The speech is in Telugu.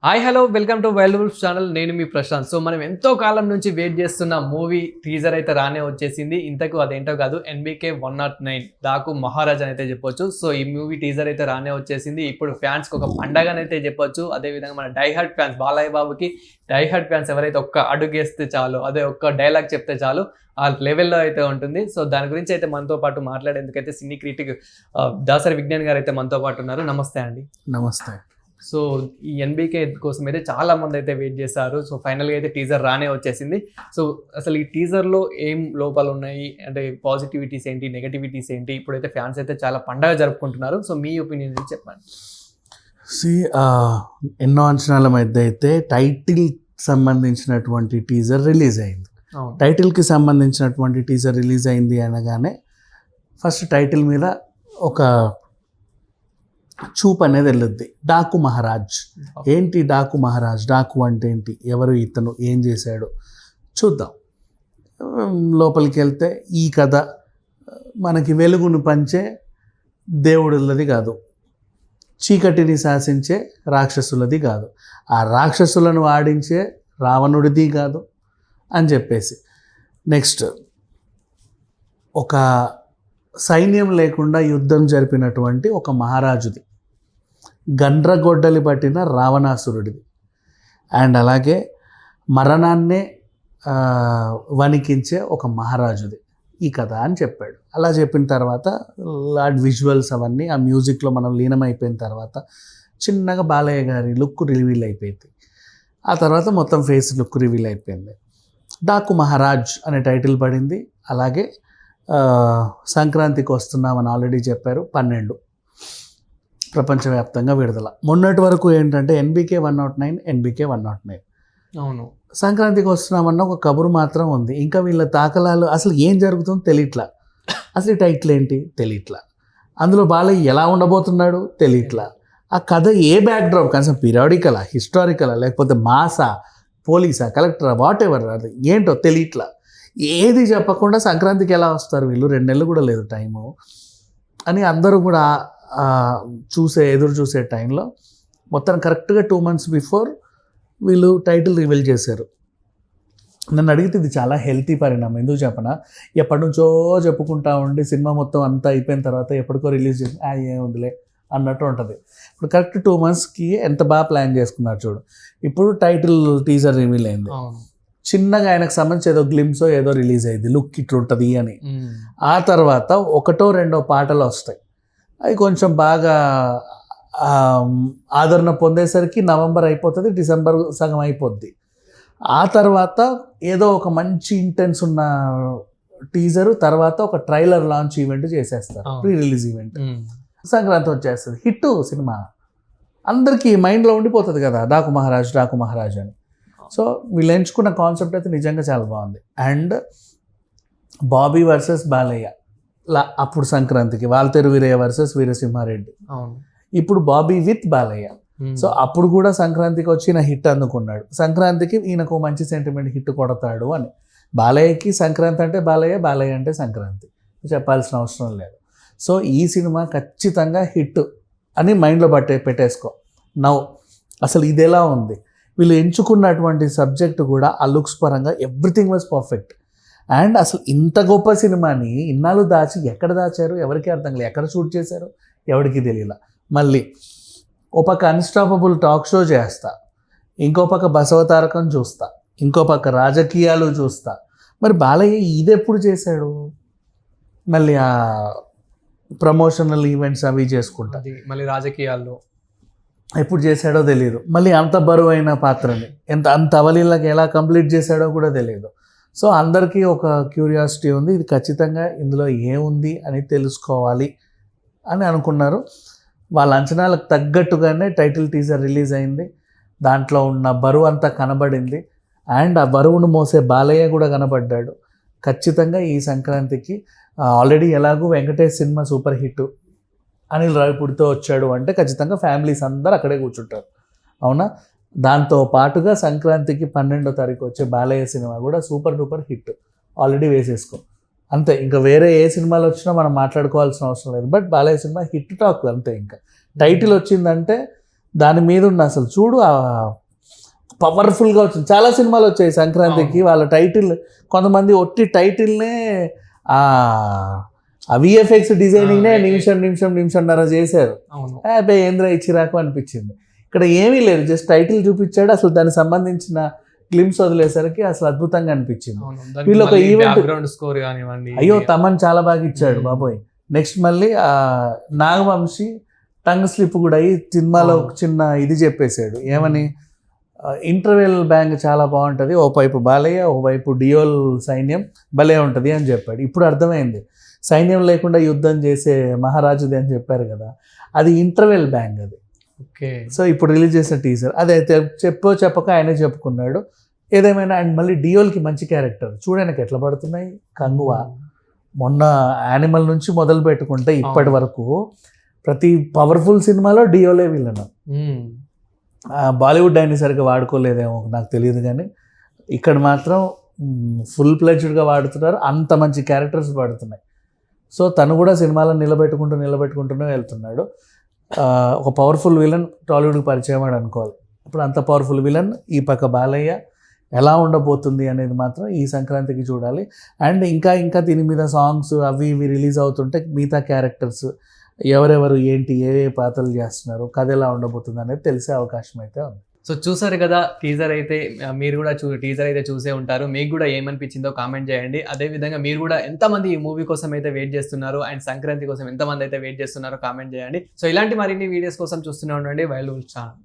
Hi hello welcome to wild channel. నేను మీ ప్రశాంత్. సో మనం ఎంతో కాలం నుంచి వెయిట్ చేస్తున్న మూవీ టీజర్ అయితే రానే వచ్చేసింది. ఇంతకు అదేంటో కాదు, ఎన్బికే 109 డాకు మహారాజ్ అని అయితే చెప్పొచ్చు. సో ఈ మూవీ టీజర్ అయితే రానే వచ్చేసింది. ఇప్పుడు ఫ్యాన్స్కి ఒక పండగనైతే చెప్పొచ్చు. అదేవిధంగా మన డైహార్డ్ ఫ్యాన్స్, బాలయ్య బాబుకి డైహార్డ్ ఫ్యాన్స్ ఎవరైతే ఒక్క అడుగేస్తే చాలు, అదే ఒక్క డైలాగ్ చెప్తే చాలు, ఆ లెవెల్లో అయితే ఉంటుంది. సో దాని గురించి అయితే మనతో పాటు మాట్లాడేందుకైతే సినీ క్రిటిక్ దాసరి విజ్ఞాన్ గారు అయితే మనతో పాటు ఉన్నారు. నమస్తే అండి. నమస్తే. సో ఈ ఎన్బికే కోసం అయితే చాలా మంది అయితే వెయిట్ చేశారు. సో ఫైనల్గా అయితే టీజర్ రానే వచ్చేసింది. సో అసలు ఈ టీజర్లో ఏం లోపాలు ఉన్నాయి, అంటే పాజిటివిటీస్ ఏంటి, నెగటివిటీస్ ఏంటి, ఇప్పుడైతే ఫ్యాన్స్ అయితే చాలా పండగ జరుపుకుంటున్నారు. సో మీ ఒపీనియన్ చెప్పండి. ఎన్నో అంచనాల మధ్య అయితే టైటిల్ సంబంధించినటువంటి టీజర్ రిలీజ్ అయింది. టైటిల్కి సంబంధించినటువంటి టీజర్ రిలీజ్ అయింది అనగానే ఫస్ట్ టైటిల్ మీద ఒక చూపు అనేది వెళ్ళుద్ది. డాకు మహారాజ్ ఏంటి, డాకు మహారాజ్, డాకు అంటే ఏంటి, ఎవరు ఇతను, ఏం చేశాడు చూద్దాం. లోపలికి వెళ్తే ఈ కథ మనకి వెలుగును పంచే దేవుడులది కాదు, చీకటిని శాసించే రాక్షసులది కాదు, ఆ రాక్షసులను ఆడించే రావణుడిది కాదు అని చెప్పేసి, నెక్స్ట్ ఒక సైన్యం లేకుండా యుద్ధం జరిపినటువంటి ఒక మహారాజుది, గండ్రగొడ్డలి పట్టిన రావణాసురుడిది, అండ్ అలాగే మరణాన్నే వణికించే ఒక మహారాజుది ఈ కథ అని చెప్పాడు. అలా చెప్పిన తర్వాత విజువల్స్ అవన్నీ ఆ మ్యూజిక్లో మనం లీనమైపోయిన తర్వాత చిన్నగా బాలయ్య గారి లుక్ రివీల్ అయిపోయింది. ఆ తర్వాత మొత్తం ఫేస్ లుక్ రివీల్ అయిపోయింది. డాకు మహారాజ్ అనే టైటిల్ పడింది. అలాగే సంక్రాంతికి వస్తున్నామని ఆల్రెడీ చెప్పారు. 12 ప్రపంచవ్యాప్తంగా విడుదల. మొన్నటి వరకు ఏంటంటే ఎన్బికే 109, ఎన్బికే 109. అవును, సంక్రాంతికి వస్తున్నామన్న ఒక కబురు మాత్రం ఉంది. ఇంకా వీళ్ళ తాకలాలు అసలు ఏం జరుగుతుందో తెలియట్లా, అసలు టైటిల్ ఏంటి తెలియట్లా, అందులో బాలయ్య ఎలా ఉండబోతున్నాడు తెలియట్లా, ఆ కథ ఏ బ్యాక్డ్రాప్ కనీసం పీరియాడికలా, హిస్టారికలా, లేకపోతే మాసా, పోలీసా, కలెక్టరా, వాట్ ఎవర్, అది ఏంటో తెలియట్లా. ఏది చెప్పకుండా సంక్రాంతికి ఎలా వస్తారు వీళ్ళు, 2 నెలలు కూడా లేదు టైము అని అందరూ కూడా ఎదురు చూసే టైంలో మొత్తం కరెక్ట్గా 2 months బిఫోర్ వీళ్ళు టైటిల్ రివీల్ చేశారు. నన్ను అడిగితే ఇది చాలా హెల్తీ పరిణామం. ఎందుకు చెప్పనా, ఎప్పటి నుంచో చెప్పుకుంటా ఉండి సినిమా మొత్తం అంతా అయిపోయిన తర్వాత ఎప్పటికో రిలీజ్ చేసి ఏముందిలే అన్నట్టు ఉంటుంది. ఇప్పుడు కరెక్ట్ 2 monthsకి ఎంత బాగా ప్లాన్ చేసుకున్నారు చూడు. ఇప్పుడు టైటిల్ టీజర్ రివీల్ అయింది. చిన్నగా ఆయనకు సంబంధించి ఏదో గ్లిమ్సో ఏదో రిలీజ్ అయ్యింది, లుక్ ఇట్లుంటుంది అని. ఆ తర్వాత 1-2 పాటలు వస్తాయి. అవి కొంచెం బాగా ఆదరణ పొందేసరికి నవంబర్ అయిపోతుంది, డిసెంబర్ సగం అయిపోద్ది. ఆ తర్వాత ఏదో ఒక మంచి ఇంటెన్స్ ఉన్న టీజరు, తర్వాత ఒక ట్రైలర్ లాంచ్ ఈవెంట్ చేసేస్తారు, ప్రీ రిలీజ్ ఈవెంట్. సంక్రాంతి వచ్చేస్తుంది, హిట్ సినిమా అందరికీ మైండ్లో ఉండిపోతుంది కదా, డాకు మహారాజ్, డాకు మహారాజ్ అని. సో వీళ్ళు ఎంచుకున్న కాన్సెప్ట్ అయితే నిజంగా చాలా బాగుంది. అండ్ బాబీ వర్సెస్ బాలయ్య అప్పుడు సంక్రాంతికి, వాల్తేరు వీరయ్య వర్సెస్ వీరసింహారెడ్డి. ఇప్పుడు బాబీ విత్ బాలయ్య. సో అప్పుడు కూడా సంక్రాంతికి వచ్చి ఈయన హిట్ అందుకున్నాడు, సంక్రాంతికి ఈయనకు మంచి సెంటిమెంట్ హిట్ కొడతాడు అని. బాలయ్యకి సంక్రాంతి అంటే బాలయ్య, బాలయ్య అంటే సంక్రాంతి, చెప్పాల్సిన అవసరం లేదు. సో ఈ సినిమా ఖచ్చితంగా హిట్ అని మైండ్లో పెట్టేసుకో. నవ్వు అసలు ఇది ఎలా ఉంది, వీళ్ళు ఎంచుకున్నటువంటి సబ్జెక్ట్ కూడా ఆ లుక్స్ పరంగా ఎవ్రీథింగ్ వాజ్ పర్ఫెక్ట్. అండ్ అసలు ఇంత గొప్ప సినిమాని ఇన్నాళ్ళు దాచి ఎక్కడ దాచారు ఎవరికి అర్థం లేదు, ఎక్కడ షూట్ చేశారు ఎవరికి తెలియలా. మళ్ళీ ఒక పక్క అన్స్టాపబుల్ టాక్ షో చేస్తా, ఇంకో పక్క బసవతారకం చూస్తా, ఇంకో పక్క రాజకీయాలు చూస్తా. మరి బాలయ్య ఇది ఎప్పుడు చేశాడు? మళ్ళీ ఆ ప్రమోషనల్ ఈవెంట్స్ అవి చేసుకుంటా, మళ్ళీ రాజకీయాల్లో ఎప్పుడు చేశాడో తెలియదు. మళ్ళీ అంత బరువైన పాత్రని అంత అవలీలకి ఎలా కంప్లీట్ చేశాడో కూడా తెలియదు. సో అందరికీ ఒక క్యూరియాసిటీ ఉంది, ఇది ఖచ్చితంగా ఇందులో ఏముంది అని తెలుసుకోవాలి అని అనుకున్నారు. వాళ్ళ అంచనాలకు తగ్గట్టుగానే టైటిల్ టీజర్ రిలీజ్ అయింది. దాంట్లో ఉన్న బరువు అంతా కనబడింది. అండ్ ఆ బరువును మోసే బాలయ్య కూడా కనబడ్డాడు. ఖచ్చితంగా ఈ సంక్రాంతికి ఆల్రెడీ ఎలాగూ Venkatesh cinema super hit, Anil రావిపూడితో వచ్చాడు అంటే ఖచ్చితంగా ఫ్యామిలీస్ అందరూ అక్కడే కూర్చుంటారు, అవునా? దాంతో పాటుగా సంక్రాంతికి 12వ తారీఖు వచ్చే బాలయ్య సినిమా కూడా సూపర్ డూపర్ హిట్ ఆల్రెడీ వేసేసుకో, అంతే. ఇంకా వేరే ఏ సినిమాలు వచ్చినా మనం మాట్లాడుకోవాల్సిన అవసరం లేదు. But Balayya cinema hit talk అంతే. ఇంకా టైటిల్ వచ్చిందంటే దాని మీద ఉన్న అసలు చూడు పవర్ఫుల్గా వచ్చింది. చాలా సినిమాలు వచ్చాయి సంక్రాంతికి, వాళ్ళ టైటిల్ కొంతమంది ఒట్టి టైటిల్నే ఆ విఎఫ్ఎక్స్ డిజైనింగ్నే నిమిషంన్నర చేశారు. అబ్బాయి ఏంద్ర ఇచ్చిరాకు అనిపించింది. ఇక్కడ ఏమీ లేదు, జస్ట్ టైటిల్ చూపించాడు, అసలు దానికి సంబంధించిన గ్లిమ్స్ వదిలేసరికి అసలు అద్భుతంగా అనిపించింది. వీళ్ళు ఒక ఈవెంట్, అయ్యో తమన్ చాలా బాగా ఇచ్చాడు బాబోయ్. నెక్స్ట్ మళ్ళీ నాగవంశీ టంగ్ స్లిప్ కూడా అయ్యి సినిమాలో ఒక చిన్న ఇది చెప్పేశాడు, ఏమని ఇంటర్వెల్ బ్యాంక్ చాలా బాగుంటుంది, ఓ వైపు బాలయ్య ఓ వైపు డియోల్ సైన్యం భలే ఉంటుంది అని చెప్పాడు. ఇప్పుడు అర్థమైంది, సైన్యం లేకుండా యుద్ధం చేసే మహారాజుది అని చెప్పారు కదా, అది ఇంటర్వెల్ బ్యాంక్ అది. ఓకే, సో ఇప్పుడు రిలీజ్ చేసిన టీజర్ అదైతే చెప్పక ఆయనే చెప్పుకున్నాడు. ఏదేమైనా అండ్ మళ్ళీ డియోల్కి మంచి క్యారెక్టర్ చూడడానికి ఎట్లా పడుతున్నాయి. కంగువా మొన్న యానిమల్ నుంచి మొదలు పెట్టుకుంటే ఇప్పటి వరకు ప్రతి పవర్ఫుల్ సినిమాలో డియోలే విలను. బాలీవుడ్ ఆయన సరిగ్గా వాడుకోలేదేమో నాకు తెలియదు, కానీ ఇక్కడ మాత్రం ఫుల్ ప్లెడ్జ్డ్గా వాడుతున్నారు, అంత మంచి క్యారెక్టర్స్ వాడుతున్నాయి. సో తను కూడా సినిమాలను నిలబెట్టుకుంటూనే వెళ్తున్నాడు. ఒక పవర్ఫుల్ విలన్ టాలీవుడ్కి పరిచయం అని అనుకోవాలి. ఇప్పుడు అంత పవర్ఫుల్ విలన్ ఈ పక్క బాలయ్య ఎలా ఉండబోతుంది అనేది మాత్రం ఈ సంక్రాంతికి చూడాలి. అండ్ ఇంకా దీని మీద సాంగ్స్ అవి ఇవి రిలీజ్ అవుతుంటే మిగతా క్యారెక్టర్స్ ఎవరెవరు ఏంటి ఏ పాత్రలు చేస్తున్నారు, కథ ఎలా ఉండబోతుంది అనేది తెలిసే అవకాశం అయితే ఉంది. సో చూసారు కదా టీజర్ అయితే, మీరు కూడా టీజర్ అయితే చూసే ఉంటారు. మీకు కూడా ఏమనిపించిందో కామెంట్ చేయండి. అదేవిధంగా మీరు కూడా ఎంతమంది ఈ మూవీ కోసం అయితే వెయిట్ చేస్తున్నారు అండ్ సంక్రాంతి కోసం ఎంతమంది అయితే వెయిట్ చేస్తున్నారో కామెంట్ చేయండి. సో ఇలాంటి మరిన్ని వీడియోస్ కోసం చూస్తూనే ఉండండి వైల్డ్ వుల్ఫ్ ఛానల్.